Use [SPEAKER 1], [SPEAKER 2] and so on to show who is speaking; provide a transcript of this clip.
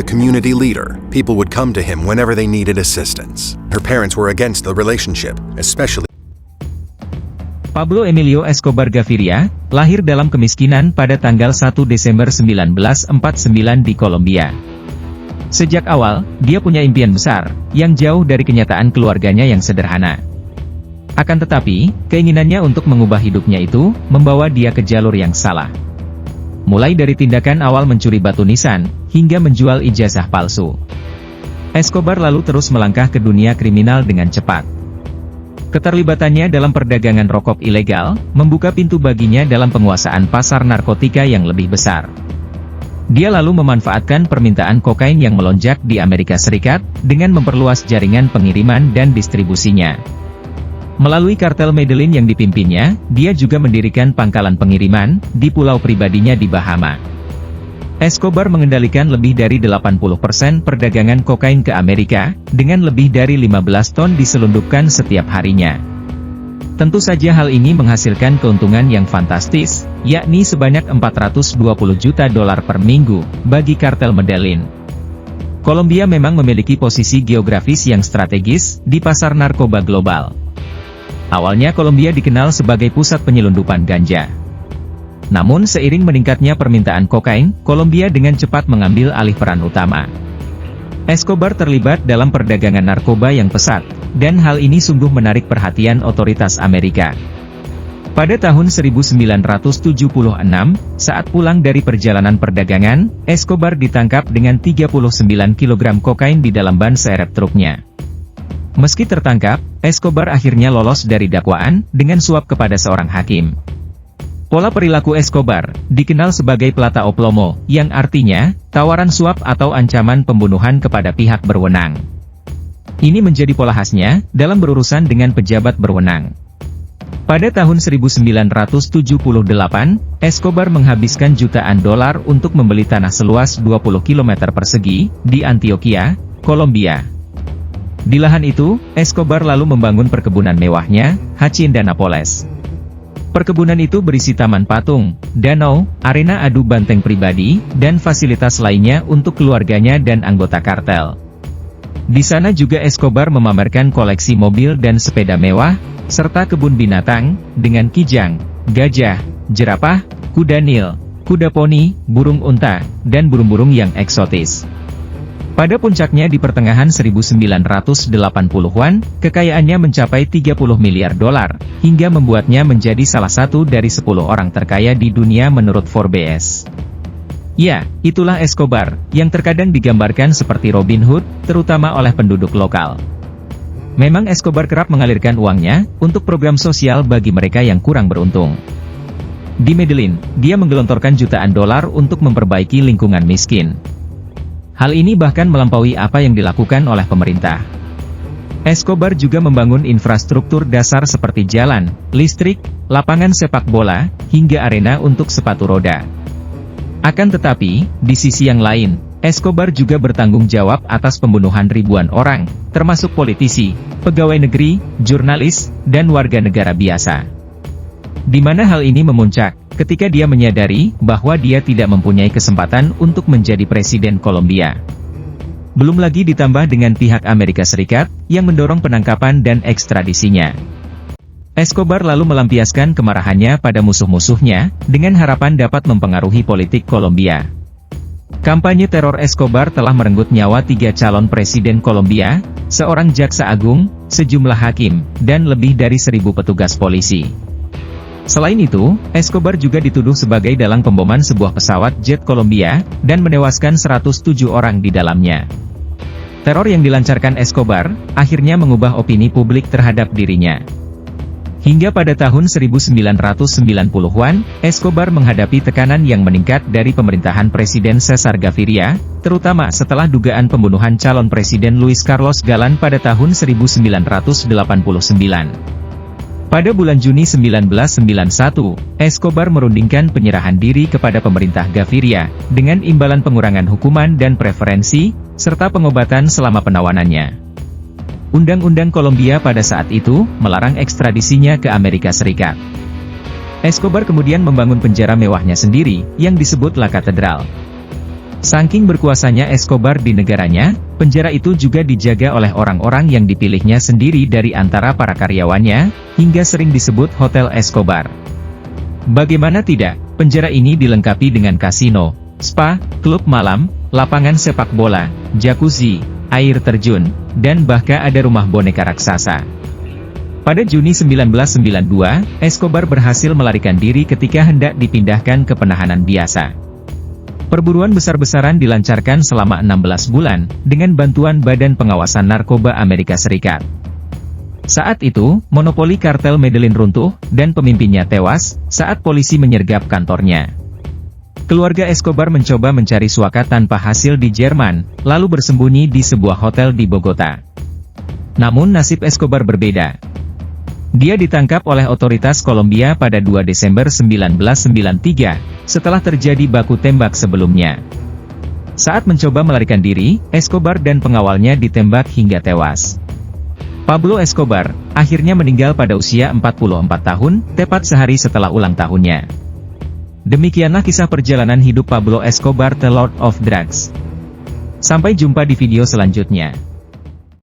[SPEAKER 1] A community leader, people would come to him whenever they needed assistance. Her parents were against the relationship, especially.
[SPEAKER 2] Pablo Emilio Escobar Gaviria, lahir dalam kemiskinan pada tanggal 1 Desember 1949 di Kolombia. Sejak awal, dia punya impian besar, yang jauh dari kenyataan keluarganya yang sederhana. Akan tetapi, keinginannya untuk mengubah hidupnya itu, membawa dia ke jalur yang salah. Mulai dari tindakan awal mencuri batu nisan, hingga menjual ijazah palsu. Escobar lalu terus melangkah ke dunia kriminal dengan cepat. Keterlibatannya dalam perdagangan rokok ilegal, membuka pintu baginya dalam penguasaan pasar narkotika yang lebih besar. Dia lalu memanfaatkan permintaan kokain yang melonjak di Amerika Serikat, dengan memperluas jaringan pengiriman dan distribusinya. Melalui kartel Medellin yang dipimpinnya, dia juga mendirikan pangkalan pengiriman, di pulau pribadinya di Bahama. Escobar mengendalikan lebih dari 80% perdagangan kokain ke Amerika, dengan lebih dari 15 ton diselundupkan setiap harinya. Tentu saja hal ini menghasilkan keuntungan yang fantastis, yakni sebanyak $420 juta per minggu, bagi kartel Medellin. Kolombia memang memiliki posisi geografis yang strategis, di pasar narkoba global. Awalnya Kolombia dikenal sebagai pusat penyelundupan ganja. Namun seiring meningkatnya permintaan kokain, Kolombia dengan cepat mengambil alih peran utama. Escobar terlibat dalam perdagangan narkoba yang pesat, dan hal ini sungguh menarik perhatian otoritas Amerika. Pada tahun 1976, saat pulang dari perjalanan perdagangan, Escobar ditangkap dengan 39 kg kokain di dalam ban serep truknya. Meski tertangkap, Escobar akhirnya lolos dari dakwaan, dengan suap kepada seorang hakim. Pola perilaku Escobar, dikenal sebagai plata o plomo, yang artinya, tawaran suap atau ancaman pembunuhan kepada pihak berwenang. Ini menjadi pola khasnya, dalam berurusan dengan pejabat berwenang. Pada tahun 1978, Escobar menghabiskan jutaan dolar untuk membeli tanah seluas 20 km persegi, di Antioquia, Kolombia. Di lahan itu, Escobar lalu membangun perkebunan mewahnya, Hacienda Napoles. Perkebunan itu berisi taman patung, danau, arena adu banteng pribadi, dan fasilitas lainnya untuk keluarganya dan anggota kartel. Di sana juga Escobar memamerkan koleksi mobil dan sepeda mewah, serta kebun binatang, dengan kijang, gajah, jerapah, kuda nil, kuda poni, burung unta, dan burung-burung yang eksotis. Pada puncaknya di pertengahan 1980-an, kekayaannya mencapai 30 miliar dolar, hingga membuatnya menjadi salah satu dari 10 orang terkaya di dunia menurut Forbes. Ya, itulah Escobar, yang terkadang digambarkan seperti Robin Hood, terutama oleh penduduk lokal. Memang Escobar kerap mengalirkan uangnya, untuk program sosial bagi mereka yang kurang beruntung. Di Medellin, dia menggelontorkan jutaan dolar untuk memperbaiki lingkungan miskin. Hal ini bahkan melampaui apa yang dilakukan oleh pemerintah. Escobar juga membangun infrastruktur dasar seperti jalan, listrik, lapangan sepak bola, hingga arena untuk sepatu roda. Akan tetapi, di sisi yang lain, Escobar juga bertanggung jawab atas pembunuhan ribuan orang, termasuk politisi, pegawai negeri, jurnalis, dan warga negara biasa. Di mana hal ini memuncak, ketika dia menyadari bahwa dia tidak mempunyai kesempatan untuk menjadi presiden Kolombia. Belum lagi ditambah dengan pihak Amerika Serikat, yang mendorong penangkapan dan ekstradisinya. Escobar lalu melampiaskan kemarahannya pada musuh-musuhnya, dengan harapan dapat mempengaruhi politik Kolombia. Kampanye teror Escobar telah merenggut nyawa 3 calon presiden Kolombia, seorang jaksa agung, sejumlah hakim, dan lebih dari 1.000 petugas polisi. Selain itu, Escobar juga dituduh sebagai dalang pemboman sebuah pesawat jet Kolombia, dan menewaskan 107 orang di dalamnya. Teror yang dilancarkan Escobar, akhirnya mengubah opini publik terhadap dirinya. Hingga pada tahun 1990-an, Escobar menghadapi tekanan yang meningkat dari pemerintahan Presiden Cesar Gaviria, terutama setelah dugaan pembunuhan calon Presiden Luis Carlos Galán pada tahun 1989. Pada bulan Juni 1991, Escobar merundingkan penyerahan diri kepada pemerintah Gaviria, dengan imbalan pengurangan hukuman dan preferensi, serta pengobatan selama penawanannya. Undang-undang Kolombia pada saat itu, melarang ekstradisinya ke Amerika Serikat. Escobar kemudian membangun penjara mewahnya sendiri, yang disebut La Catedral. Saking berkuasanya Escobar di negaranya, penjara itu juga dijaga oleh orang-orang yang dipilihnya sendiri dari antara para karyawannya, hingga sering disebut Hotel Escobar. Bagaimana tidak, penjara ini dilengkapi dengan kasino, spa, klub malam, lapangan sepak bola, jacuzzi, air terjun, dan bahkan ada rumah boneka raksasa. Pada Juni 1992, Escobar berhasil melarikan diri ketika hendak dipindahkan ke penahanan biasa. Perburuan besar-besaran dilancarkan selama 16 bulan, dengan bantuan Badan Pengawasan Narkoba Amerika Serikat. Saat itu, monopoli kartel Medellin runtuh, dan pemimpinnya tewas, saat polisi menyergap kantornya. Keluarga Escobar mencoba mencari suaka tanpa hasil di Jerman, lalu bersembunyi di sebuah hotel di Bogota. Namun nasib Escobar berbeda. Dia ditangkap oleh otoritas Kolombia pada 2 Desember 1993, setelah terjadi baku tembak sebelumnya. Saat mencoba melarikan diri, Escobar dan pengawalnya ditembak hingga tewas. Pablo Escobar akhirnya meninggal pada usia 44 tahun, tepat sehari setelah ulang tahunnya. Demikianlah kisah perjalanan hidup Pablo Escobar, The Lord of Drugs. Sampai jumpa di video selanjutnya.